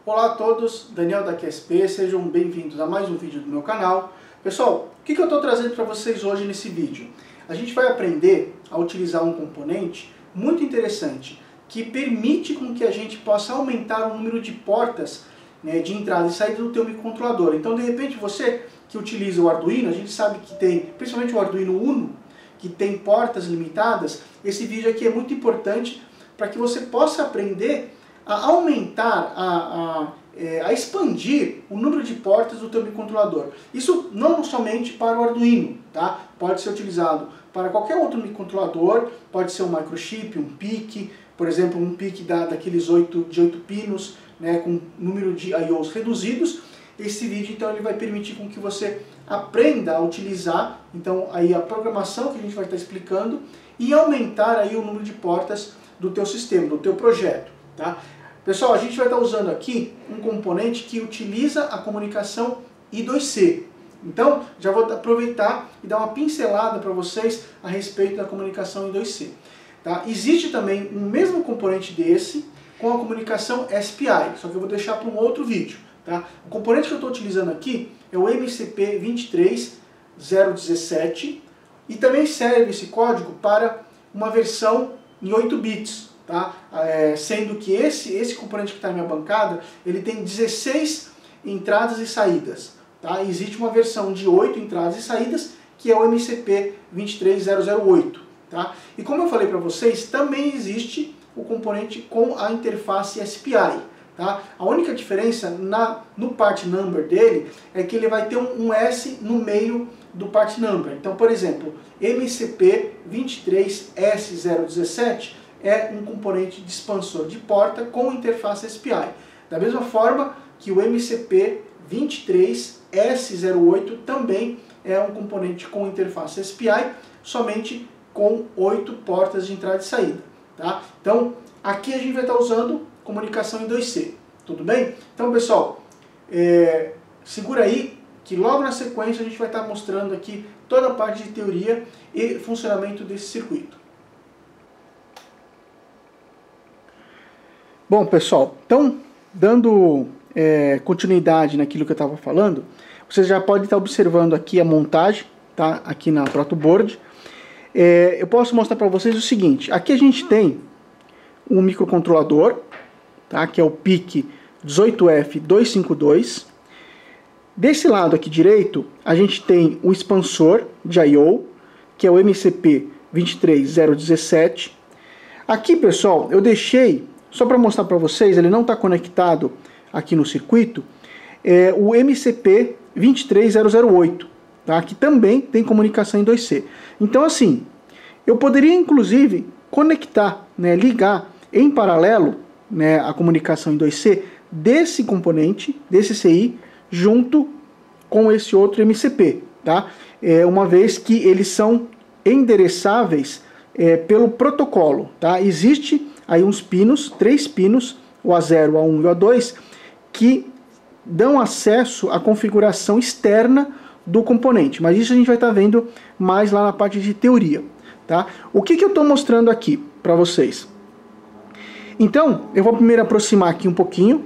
Olá a todos, Daniel da QSP, sejam bem-vindos a mais um vídeo do meu canal. Pessoal, o que eu estou trazendo para vocês hoje nesse vídeo? A gente vai aprender a utilizar um componente muito interessante que permite com que a gente possa aumentar o número de portas, né, de entrada e saída do teu microcontrolador. Então, de repente, você que utiliza o Arduino, a gente sabe que tem, principalmente o Arduino Uno, que tem portas limitadas. Esse vídeo aqui é muito importante para que você possa aprender a aumentar, a expandir o número de portas do teu microcontrolador. Isso não somente para o Arduino, tá? Pode ser utilizado para qualquer outro microcontrolador, pode ser um microchip, um PIC, por exemplo, um PIC daqueles de 8 pinos, né, com número de I/Os reduzidos. Esse vídeo então ele vai permitir com que você aprenda a utilizar então aí a programação que a gente vai estar explicando e aumentar aí o número de portas do teu sistema, do teu projeto, tá? Pessoal, a gente vai estar usando aqui um componente que utiliza a comunicação I2C. Então, já vou aproveitar e dar uma pincelada para vocês a respeito da comunicação I2C. Tá? Existe também um mesmo componente desse com a comunicação SPI, só que eu vou deixar para um outro vídeo. Tá? O componente que eu estou utilizando aqui é o MCP23017 e também serve esse código para uma versão em 8 bits. Tá? Sendo que esse componente que está na minha bancada, ele tem 16 entradas e saídas. Tá? Existe uma versão de 8 entradas e saídas, que é o MCP23008. Tá? E como eu falei para vocês, também existe o componente com a interface SPI. Tá? A única diferença no part number dele é que ele vai ter um S no meio do part number. Então, por exemplo, MCP23017 é um componente de expansor de porta com interface SPI. Da mesma forma que o MCP23S08 também é um componente com interface SPI, somente com 8 portas de entrada e saída. Tá? Então, aqui a gente vai estar usando comunicação I2C. Tudo bem? Então, pessoal, segura aí que logo na sequência a gente vai estar mostrando aqui toda a parte de teoria e funcionamento desse circuito. Bom, pessoal, então, dando continuidade naquilo que eu estava falando, você já pode estar observando aqui a montagem, tá? Aqui na protoboard. Eu posso mostrar para vocês o seguinte, aqui a gente tem um microcontrolador, tá? Que é o PIC 18F252. Desse lado aqui direito, a gente tem o expansor de I/O, que é o MCP23017. Aqui, pessoal, eu deixei, só para mostrar para vocês, ele não está conectado aqui no circuito, o MCP23008, tá? Que também tem comunicação I2C. Então, assim, eu poderia inclusive conectar, né, ligar em paralelo, né, a comunicação I2C desse componente, desse CI, junto com esse outro MCP, tá? Uma vez que eles são endereçáveis pelo protocolo, tá? Existe aí uns pinos, 3 pinos, o A0, o A1 e o A2, que dão acesso à configuração externa do componente. Mas isso a gente vai estar vendo mais lá na parte de teoria. Tá? O que eu estou mostrando aqui para vocês? Então, eu vou primeiro aproximar aqui um pouquinho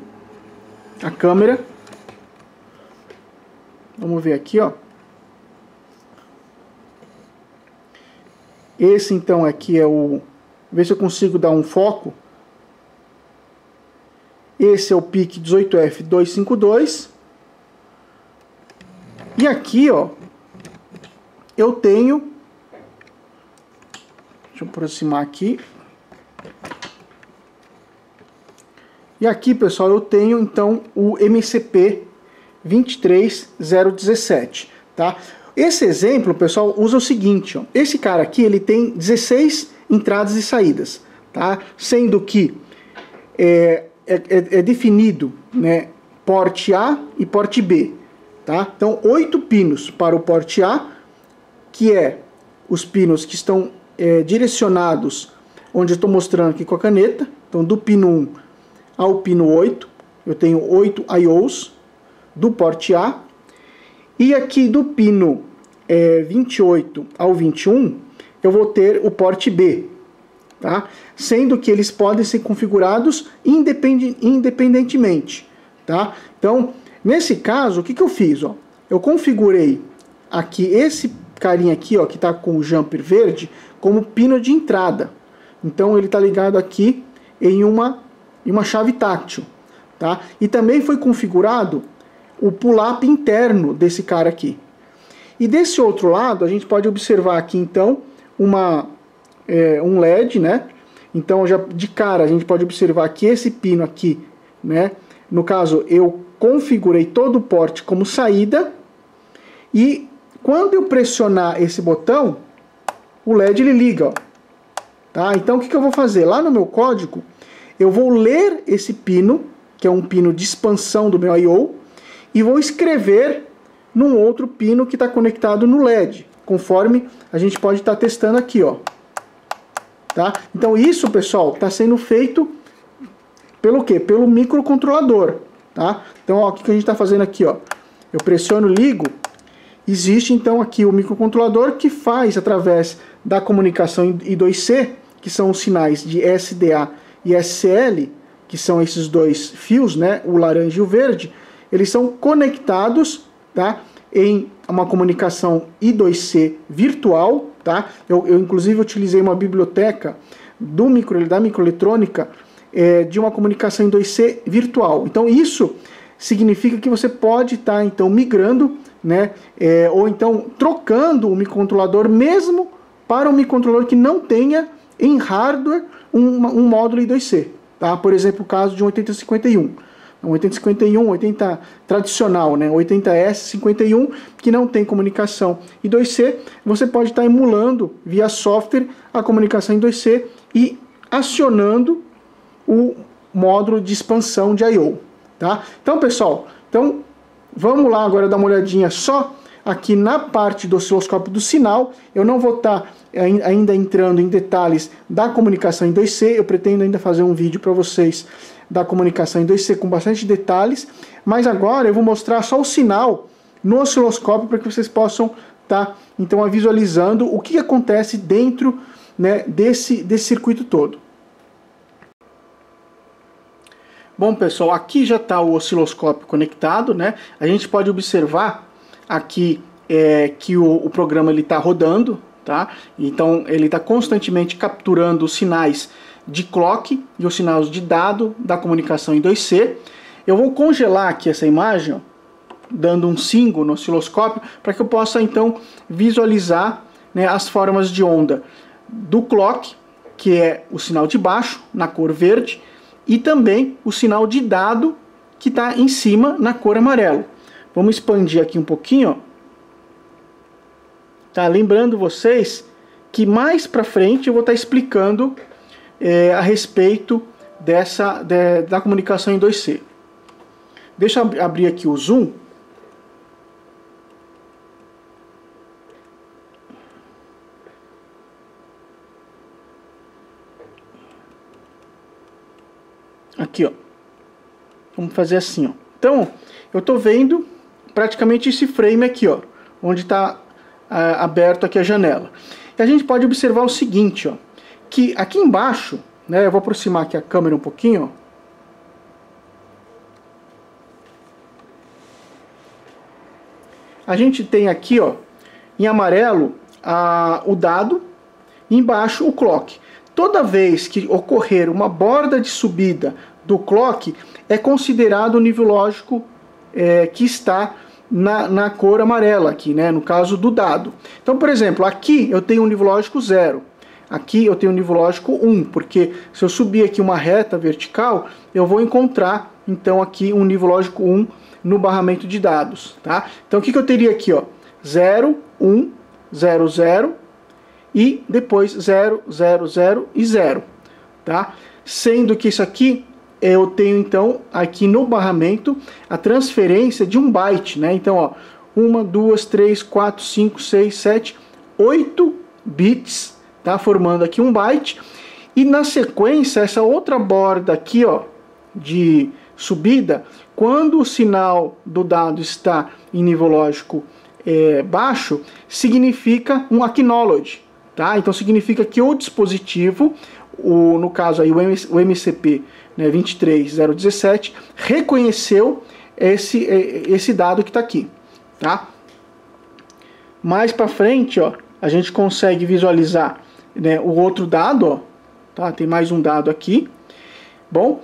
a câmera. Vamos ver aqui, ó. Esse então aqui é o... Ver se eu consigo dar um foco. Esse é o PIC 18F252. E aqui, ó, eu tenho... Deixa eu aproximar aqui. E aqui, pessoal, eu tenho então o MCP23017, tá? Esse exemplo, pessoal, usa o seguinte, ó. Esse cara aqui, ele tem 16 entradas e saídas, tá? Sendo que é definido, né, porte A e porte B, tá? Então, 8 pinos para o porte A, que é os pinos que estão direcionados, onde eu estou mostrando aqui com a caneta. Então, do pino 1 ao pino 8, eu tenho 8 I/Os do porte A. E aqui do pino 28 ao 21, eu vou ter o porte B, tá? Sendo que eles podem ser configurados independentemente, tá? Então, nesse caso, o que eu fiz? Ó? Eu configurei aqui esse carinha aqui, ó, que está com o jumper verde, como pino de entrada. Então ele está ligado aqui em uma chave táctil, tá? E também foi configurado o pull-up interno desse cara aqui. E desse outro lado, a gente pode observar aqui, então, um LED, né? Então, já de cara, a gente pode observar que esse pino aqui, né? No caso, eu configurei todo o porte como saída. E quando eu pressionar esse botão, o LED ele liga, ó. Tá? Então, o que eu vou fazer? Lá no meu código, eu vou ler esse pino, que é um pino de expansão do meu I/O, e vou escrever num outro pino que está conectado no LED, conforme a gente pode estar testando aqui, ó. Tá? Então isso, pessoal, está sendo feito pelo quê? Pelo microcontrolador, tá? Então, ó, o que a gente está fazendo aqui, ó? Eu pressiono, ligo, existe então aqui o microcontrolador que faz através da comunicação I2C, que são os sinais de SDA e SCL, que são esses dois fios, né? O laranja e o verde, eles são conectados, tá? Em uma comunicação I2C virtual, tá? Eu inclusive utilizei uma biblioteca da microeletrônica de uma comunicação I2C virtual. Então isso significa que você pode estar então migrando, né? Ou então trocando o microcontrolador mesmo para um microcontrolador que não tenha em hardware um módulo I2C, tá? Por exemplo, o caso de um 8051. Um 8051, 80 tradicional, né? 80S51, que não tem comunicação I2C, você pode estar emulando via software a comunicação I2C e acionando o módulo de expansão de I/O, tá? Então, pessoal, vamos lá agora dar uma olhadinha só aqui na parte do osciloscópio do sinal. Eu não vou estar ainda entrando em detalhes da comunicação I2C, eu pretendo ainda fazer um vídeo para vocês da comunicação em 2C com bastante detalhes, mas agora eu vou mostrar só o sinal no osciloscópio para que vocês possam estar então visualizando o que acontece dentro, né, desse circuito todo. Bom, pessoal, aqui já está o osciloscópio conectado, né? A gente pode observar aqui que o programa está rodando, tá? Então ele está constantemente capturando os sinais de clock e os sinais de dado da comunicação em 2C. Eu vou congelar aqui essa imagem, ó, dando um single no osciloscópio, para que eu possa então visualizar, né, as formas de onda do clock, que é o sinal de baixo, na cor verde, e também o sinal de dado, que está em cima, na cor amarelo. Vamos expandir aqui um pouquinho, ó. Tá? Lembrando vocês que mais para frente eu vou estar explicando a respeito da comunicação em 2C. Deixa eu abrir aqui o zoom. Aqui, ó. Vamos fazer assim, ó. Então, eu estou vendo praticamente esse frame aqui, ó, onde está aberto aqui a janela. E a gente pode observar o seguinte, ó, que aqui embaixo, né, eu vou aproximar aqui a câmera um pouquinho, ó. A gente tem aqui, ó, em amarelo, o dado, e embaixo o clock. Toda vez que ocorrer uma borda de subida do clock, é considerado o nível lógico que está na cor amarela aqui, né, no caso do dado. Então, por exemplo, aqui eu tenho um nível lógico 0. Aqui eu tenho um nível lógico 1, porque se eu subir aqui uma reta vertical, eu vou encontrar, então, aqui um nível lógico 1 no barramento de dados, tá? Então, o que eu teria aqui, ó? 0, 1, 0, 0, e depois 0, 0, 0 e 0, tá? Sendo que isso aqui, eu tenho, então, aqui no barramento, a transferência de 1 byte, né? Então, ó, 1, 2, 3, 4, 5, 6, 7, 8 bits, tá? Formando aqui 1 byte. E na sequência, essa outra borda aqui, ó, de subida, quando o sinal do dado está em nível lógico baixo, significa um acknowledge, tá? Então significa que o dispositivo, no caso aí o MCP né, 23017, reconheceu esse dado que está aqui, tá? Mais para frente, ó, a gente consegue visualizar, né, o outro dado, ó, tá? Tem mais um dado aqui. Bom,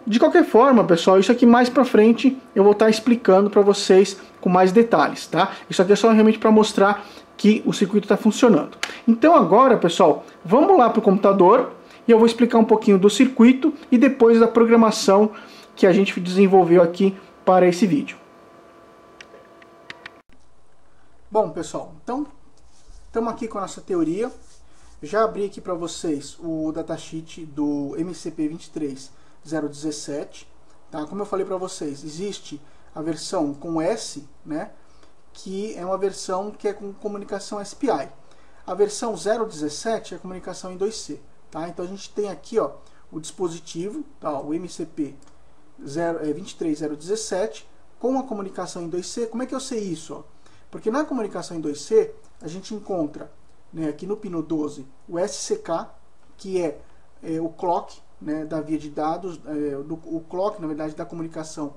de qualquer forma, pessoal, isso aqui mais para frente eu vou estar explicando para vocês com mais detalhes, tá? Isso aqui é só realmente para mostrar que o circuito está funcionando. Então agora, pessoal, vamos lá para o computador e eu vou explicar um pouquinho do circuito e depois da programação que a gente desenvolveu aqui para esse vídeo. Bom, pessoal, então estamos aqui com a nossa teoria. Já abri aqui para vocês o datasheet do MCP23017, tá? Como eu falei para vocês, existe a versão com S, né, que é uma versão que é com comunicação SPI. A versão 017 é a comunicação em 2C, tá? Então a gente tem aqui, ó, o dispositivo, tá, o MCP23017 com a comunicação em 2C. Como é que eu sei isso, ó? Porque na comunicação em 2C a gente encontra, né, aqui no pino 12 o SCK, que é o clock, né, da via de dados, o clock, na verdade, da comunicação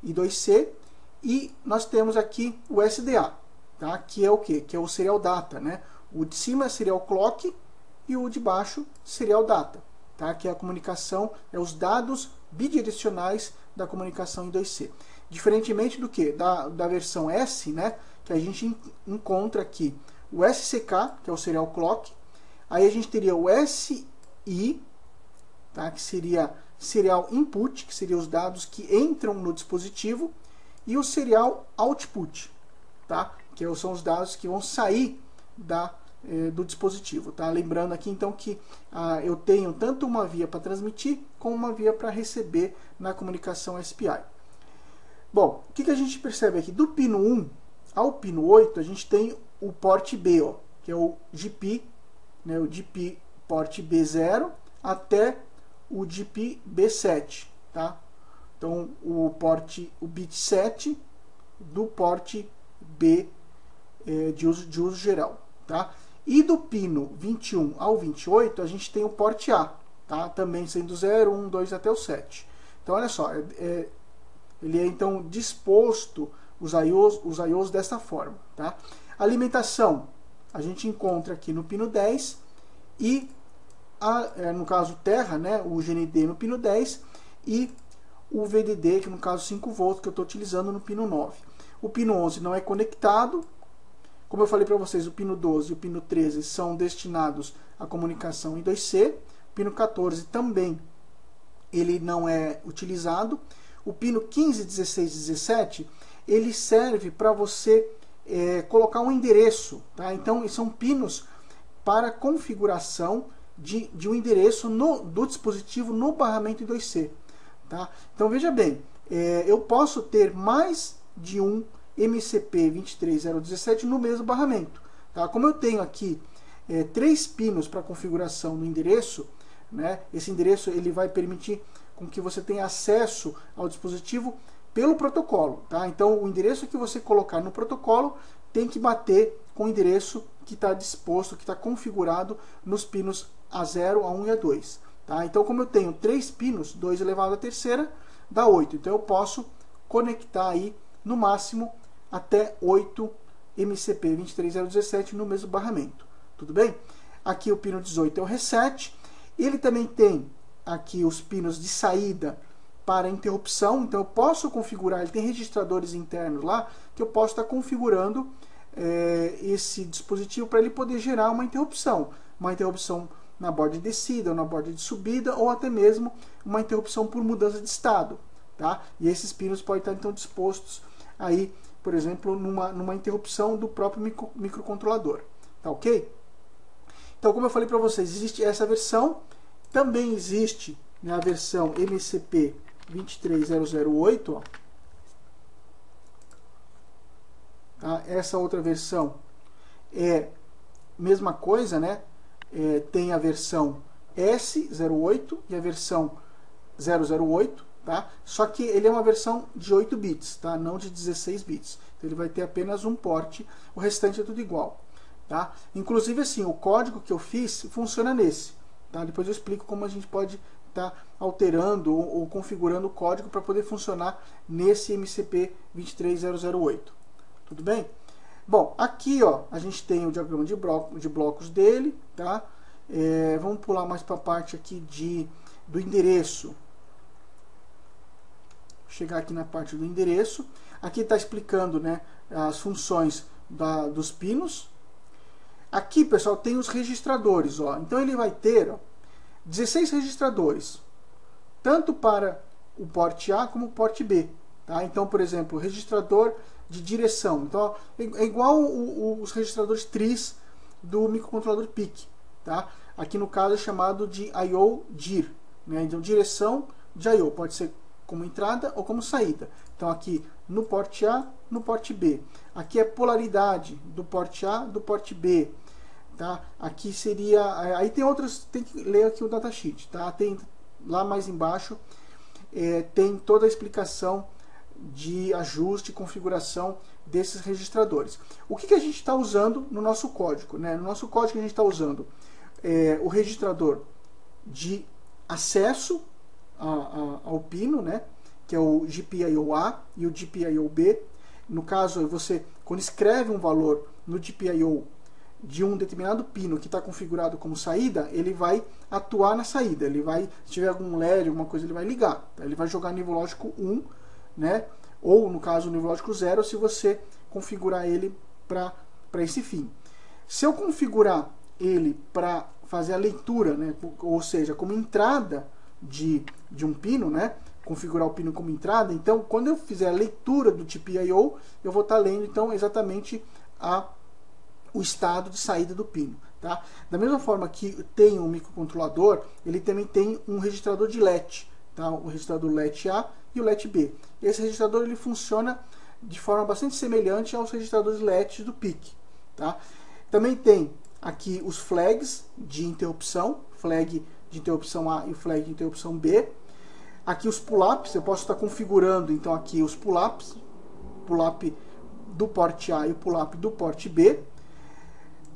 I2C, e nós temos aqui o SDA, tá, que é o que? Que é o serial data, né? O de cima é serial clock e o de baixo serial data, tá, que é a comunicação, os dados bidirecionais da comunicação I2C. Diferentemente do que? Da versão S, né, que a gente encontra aqui o SCK, que é o serial clock, aí a gente teria o SI, tá, que seria serial input, que seriam os dados que entram no dispositivo, e o serial output, tá, que são os dados que vão sair do dispositivo, tá? Lembrando aqui então que eu tenho tanto uma via para transmitir como uma via para receber na comunicação SPI. Bom, o que a gente percebe aqui? Do pino 1 ao pino 8 a gente tem o porte B, ó, que é o GP, né, o GP porte B0 até o GP B7, tá? Então o bit 7 do porte B de uso geral, tá? E do pino 21 ao 28 a gente tem o porte A, tá? Também sendo 0, 1, 2 até o 7. Então olha só, ele é então disposto os IOs dessa forma, tá? Alimentação a gente encontra aqui no pino 10 e no caso terra, né, o GND no pino 10 e o VDD, que no caso 5 volts, que eu estou utilizando no pino 9. O pino 11 não é conectado. Como eu falei para vocês, o pino 12 e o pino 13 são destinados à comunicação em 2C. O pino 14 também ele não é utilizado. O pino 15, 16 e 17 ele serve para você colocar um endereço, tá? Então são pinos para configuração de um endereço do dispositivo no barramento em 2C, tá? Então veja bem, eu posso ter mais de um MCP23017 no mesmo barramento, tá? Como eu tenho aqui 3 pinos para configuração no endereço, né? Esse endereço ele vai permitir com que você tenha acesso ao dispositivo pelo protocolo, tá? Então o endereço que você colocar no protocolo tem que bater com o endereço que está disposto, que está configurado nos pinos A0, A1 e A2, tá? Então como eu tenho 3 pinos, 2 elevado à terceira dá 8, então eu posso conectar aí no máximo até 8 MCP23017 no mesmo barramento, tudo bem? Aqui o pino 18 é o reset, ele também tem aqui os pinos de saída para interrupção, então eu posso configurar, ele tem registradores internos lá, que eu posso estar configurando esse dispositivo para ele poder gerar uma interrupção na borda de descida, ou na borda de subida, ou até mesmo uma interrupção por mudança de estado, tá? E esses pinos podem estar então dispostos aí, por exemplo, numa interrupção do próprio microcontrolador, tá ok? Então, como eu falei para vocês, existe essa versão, também existe, né, a versão MCP23008, ó. Tá? Essa outra versão é mesma coisa, né? Tem a versão S08 e a versão 008, tá? Só que ele é uma versão de 8 bits, tá? Não de 16 bits. Então ele vai ter apenas um porte, o restante é tudo igual, tá? Inclusive assim, o código que eu fiz funciona nesse, tá? Depois eu explico como a gente pode estar alterando ou configurando o código para poder funcionar nesse MCP 23008. Tudo bem? Bom, aqui ó, a gente tem o diagrama de blocos dele, tá? Vamos pular mais para a parte aqui do endereço. Chegar aqui na parte do endereço. Aqui está explicando, né, as funções dos pinos. Aqui, pessoal, tem os registradores. Ó. Então ele vai ter 16 registradores, tanto para o porte A como o porte B. Tá? Então, por exemplo, registrador de direção. Então, ó, é igual os registradores TRIS do microcontrolador PIC. Tá? Aqui no caso é chamado de I/O DIR. Né? Então, direção de I/O pode ser como entrada ou como saída. Então aqui no porte A, no porte B. Aqui é polaridade do porte A, do porte B. Tá? Aqui seria... Aí tem outras... Tem que ler aqui o datasheet. Tá? Tem lá mais embaixo tem toda a explicação de ajuste e configuração desses registradores. O que a gente está usando no nosso código? Né? No nosso código a gente está usando o registrador de acesso ao pino, né? Que é o GPIO-A e o GPIO-B. No caso, você, quando escreve um valor no GPIO de um determinado pino que está configurado como saída, ele vai atuar na saída. Ele vai, se tiver algum LED, alguma coisa, ele vai ligar. Ele vai jogar nível lógico 1, né? Ou, no caso, nível lógico 0, se você configurar ele para esse fim. Se eu configurar ele para fazer a leitura, né? Ou seja, como entrada de um pino, né? Configurar o pino como entrada, então quando eu fizer a leitura do GPIO, eu vou estar lendo então exatamente o estado de saída do pino. Tá? Da mesma forma que tem um microcontrolador, ele também tem um registrador de LET, tá? O registrador LET-A e o LET-B. Esse registrador ele funciona de forma bastante semelhante aos registradores LET do PIC. Tá? Também tem aqui os flags de interrupção, flag de interrupção A e o flag de interrupção B. Aqui os pull-ups, eu posso estar configurando então aqui os pull-ups, pull-up do porte A e o pull-up do porte B.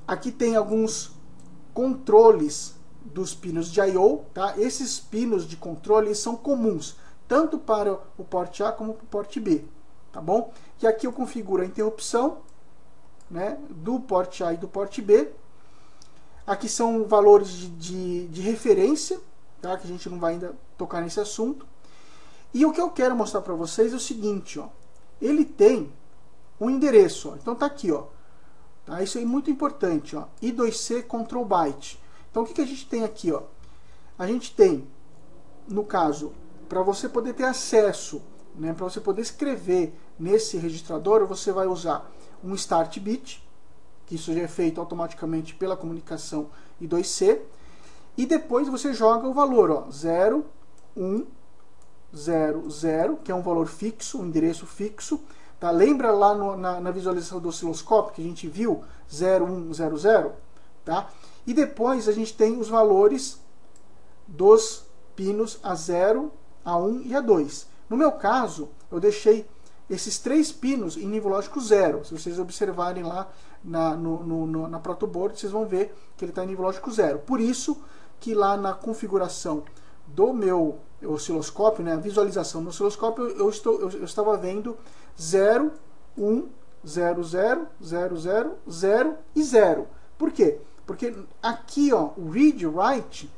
Aqui tem alguns controles dos pinos de I/O, tá? Esses pinos de controle são comuns, tanto para o porte A como para o porte B, tá bom? E aqui eu configuro a interrupção, né, do porte A e do porte B. Aqui são valores de referência, tá? Que a gente não vai ainda tocar nesse assunto. E o que eu quero mostrar para vocês é o seguinte, ó. Ele tem um endereço, ó. Então tá aqui, ó. Tá? Isso é muito importante, ó. I2C control byte. Então o que a gente tem aqui, ó? A gente tem, no caso, para você poder ter acesso, né, para você poder escrever nesse registrador, você vai usar um start bit, que isso já é feito automaticamente pela comunicação I2C, e depois você joga o valor, ó, 0, 1, 0, 0, que é um valor fixo, um endereço fixo. Tá? Lembra lá na visualização do osciloscópio que a gente viu 0, 1, 0, 0? Tá? E depois a gente tem os valores dos pinos A0, A1 e A2. No meu caso, eu deixei esses 3 pinos em nível lógico 0. Se vocês observarem lá na protoboard, vocês vão ver que ele está em nível lógico 0. Por isso que lá na configuração do meu osciloscópio, né, a visualização do osciloscópio, eu estava vendo 0, 1, 0, 0, 0, 0, 0 e 0. Por quê? Porque aqui, ó, o read write,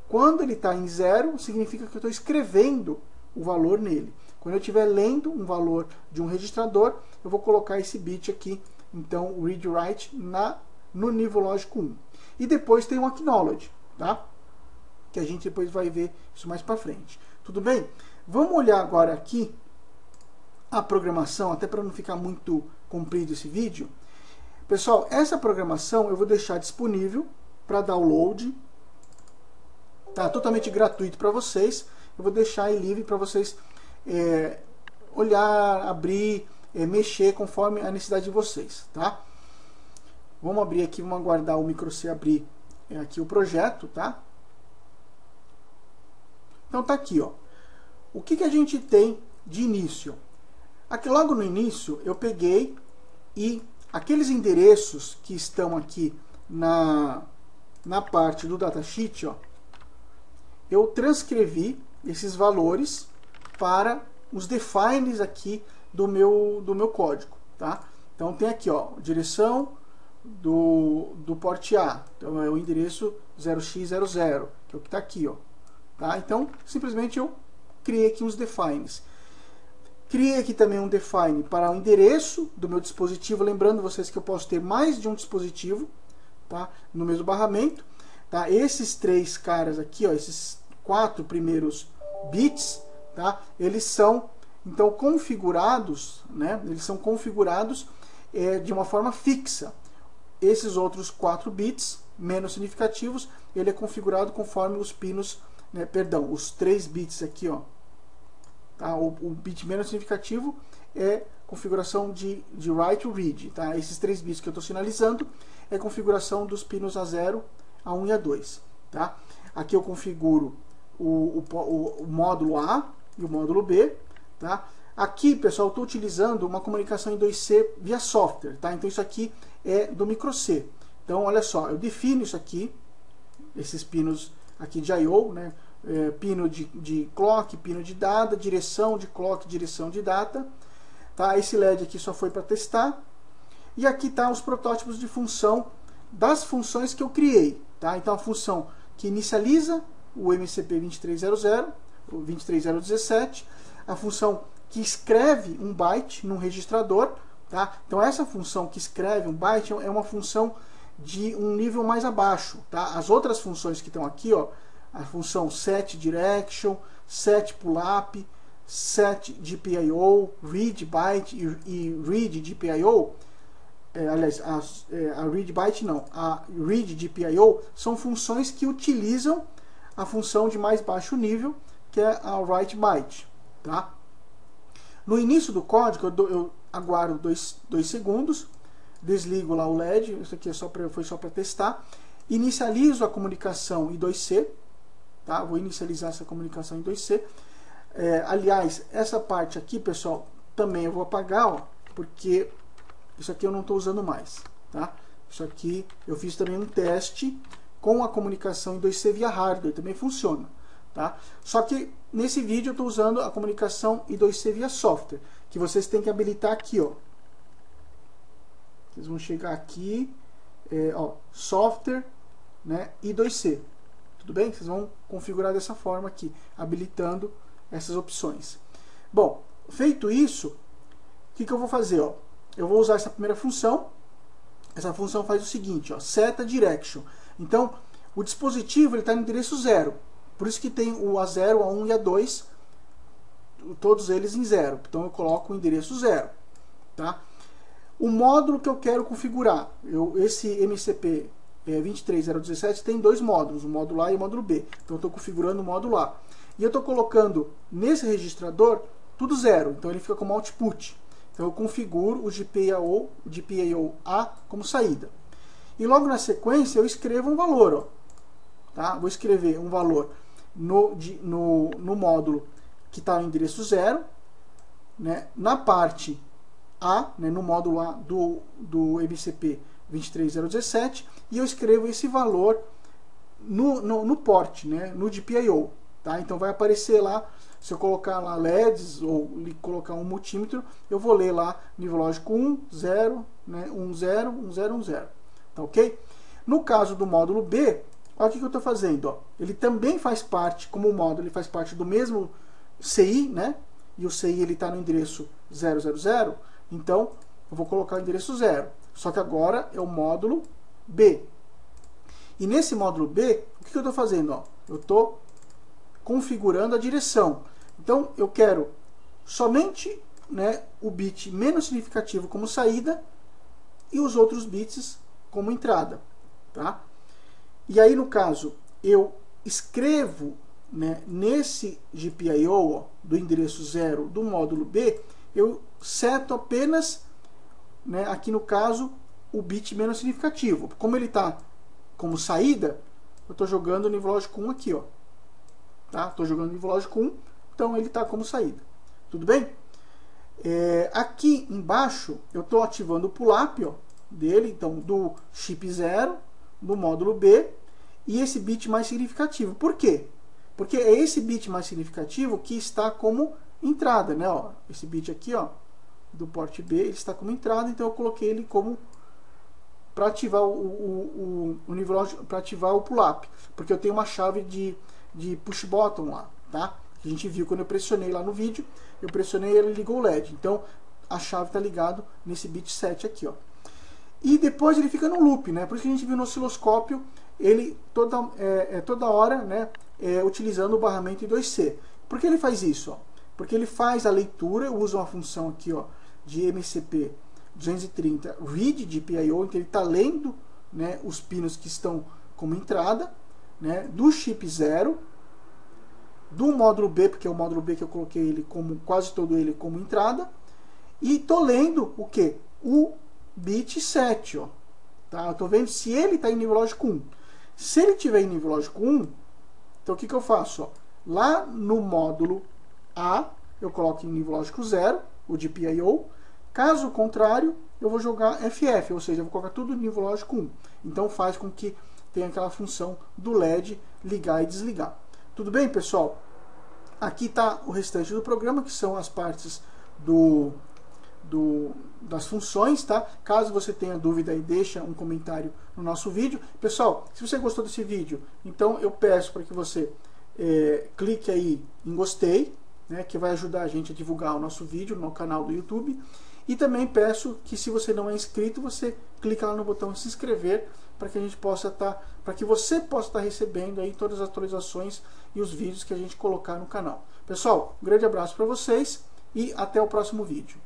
quando ele está em 0, significa que eu estou escrevendo o valor nele. Quando eu estiver lendo um valor de um registrador, eu vou colocar esse bit aqui, então, o read write no nível lógico 1. E depois tem o acknowledge, tá? Que a gente depois vai ver isso mais para frente. Tudo bem? Vamos olhar agora aqui a programação, até para não ficar muito comprido esse vídeo. Pessoal, essa programação eu vou deixar disponível para download. Tá totalmente gratuito para vocês. Eu vou deixar aí livre para vocês olhar, abrir, mexer conforme a necessidade de vocês, tá? Vamos abrir aqui, vamos aguardar o microC abrir aqui o projeto, tá? Então tá aqui, ó. O que a gente tem de início? Aqui logo no início eu peguei e aqueles endereços que estão aqui na parte do datasheet, ó, eu transcrevi esses valores para os defines aqui do meu código, tá? Então tem aqui, ó, direção do porte A, então é o endereço 0x00, que é o que está aqui, ó, tá? Então simplesmente eu criei aqui uns defines. Criei aqui também um define para o endereço do meu dispositivo, lembrando vocês que eu posso ter mais de um dispositivo, tá, no mesmo barramento, tá? Esses três caras aqui, ó, esses 4 primeiros bits, tá, eles são então configurados, né, eles são configurados de uma forma fixa. Esses outros 4 bits menos significativos, ele é configurado conforme os pinos, né, perdão, os 3 bits aqui, ó. Tá? O bit menos significativo é configuração de write to read. Tá? Esses 3 bits que eu estou sinalizando é configuração dos pinos A0, A1 e A2. Tá? Aqui eu configuro o módulo A e o módulo B. Tá? Aqui, pessoal, eu estou utilizando uma comunicação em 2C via software. Tá? Então isso aqui é do microC. Então olha só, eu defino isso aqui, esses pinos aqui de I/O, né? Pino de clock, pino de data, direção de clock, direção de data. Tá? Esse LED aqui só foi para testar. E aqui tá os protótipos de função das funções que eu criei. Tá? Então a função que inicializa o MCP 2300, o 23017, a função que escreve um byte num registrador. Tá? Então essa função que escreve um byte é uma função de um nível mais abaixo. Tá? As outras funções que estão aqui, ó, a função set direction, set pullup, set GPIO, read byte e read GPIO, aliás, a read byte não, a read GPIO são funções que utilizam a função de mais baixo nível, que é a write byte. Tá? No início do código eu aguardo 2 segundos, desligo lá o LED, isso aqui foi só para testar, inicializo a comunicação em 2C. Tá? Vou inicializar essa comunicação em 2C. Aliás, essa parte aqui, pessoal, também eu vou apagar, ó, porque isso aqui eu não estou usando mais. Tá? Isso aqui eu fiz também um teste com a comunicação em 2C via hardware, também funciona. Tá? Só que nesse vídeo eu estou usando a comunicação em 2C via software, que vocês têm que habilitar aqui. Ó. Vocês vão chegar aqui, ó, software, né, e 2C. Tudo bem? Vocês vão configurar dessa forma aqui, habilitando essas opções. Bom, feito isso, o que eu vou fazer? Ó? Eu vou usar essa primeira função. Essa função faz o seguinte, ó, set direction. Então, o dispositivo está no endereço 0. Por isso que tem o A0, A1 e A2, todos eles em 0. Então eu coloco o endereço 0. Tá? O módulo que eu quero configurar, esse MCP 23017 tem 2 módulos, o módulo A e o módulo B. Então eu estou configurando o módulo A. E eu estou colocando nesse registrador tudo 0, então ele fica como output. Então eu configuro o GPIO A como saída. E logo na sequência eu escrevo um valor. Ó, tá? Vou escrever um valor no módulo que está no endereço 0, né? Na parte A, né, no módulo A do MCP 23017, e eu escrevo esse valor no port, né, no GPIO. Tá? Então vai aparecer lá, se eu colocar lá LEDs ou colocar um multímetro, eu vou ler lá nível lógico 1, 0, né, 1, 0, 1, 0, 1, 0. Tá ok? No caso do módulo B, olha o que eu estou fazendo. Ó. Ele também faz parte, como o módulo ele faz parte do mesmo CI, né? E o CI está no endereço 000, então eu vou colocar o endereço 0. Só que agora é o módulo B. E nesse módulo B, o que eu estou fazendo? Ó? Eu estou configurando a direção. Então eu quero somente, né, o bit menos significativo como saída e os outros bits como entrada. Tá? E aí no caso eu escrevo, né, nesse GPIO, ó, do endereço 0 do módulo B, eu seto apenas, né, aqui no caso o bit menos significativo. Como ele está como saída, eu estou jogando o nível lógico 1 aqui. Tá? Estou jogando o nível lógico 1, então ele está como saída. Tudo bem? Aqui embaixo eu estou ativando o pullup, ó, dele, então do chip 0, do módulo B, e esse bit mais significativo. Por quê? Porque é esse bit mais significativo que está como entrada, né? Ó, esse bit aqui, ó, do porte B, ele está como entrada, então eu coloquei ele como para ativar o nível, para ativar o pull-up, porque eu tenho uma chave de push button lá, tá? A gente viu quando eu pressionei lá no vídeo, eu pressionei e ele ligou o LED. Então a chave está ligado nesse bit 7 aqui, ó. E depois ele fica no loop, né? Por isso que a gente viu no osciloscópio ele toda hora, né, utilizando o barramento em 2C. Por que ele faz isso? Ó? Porque ele faz a leitura, usa uma função aqui, ó, de MCP 230 read de PIO, então ele está lendo, né, os pinos que estão como entrada, né, do chip 0, do módulo B, porque é o módulo B que eu coloquei ele como quase todo ele como entrada, e tô lendo o que? O bit 7, ó. Tá? Eu tô vendo se ele está em nível lógico 1. Se ele tiver em nível lógico 1, então o que eu faço? Ó? Lá no módulo A, eu coloco em nível lógico 0, o de PIO. Caso contrário, eu vou jogar FF, ou seja, eu vou colocar tudo em nível lógico 1. Então faz com que tenha aquela função do LED ligar e desligar. Tudo bem, pessoal? Aqui está o restante do programa, que são as partes das funções, tá? Caso você tenha dúvida aí, deixa um comentário no nosso vídeo. Pessoal, se você gostou desse vídeo, então eu peço para que você clique aí em gostei, né, que vai ajudar a gente a divulgar o nosso vídeo no canal do YouTube. E também peço que, se você não é inscrito, você clica lá no botão se inscrever, para que a gente possa para que você possa estar recebendo aí todas as atualizações e os vídeos que a gente colocar no canal. Pessoal, um grande abraço para vocês e até o próximo vídeo.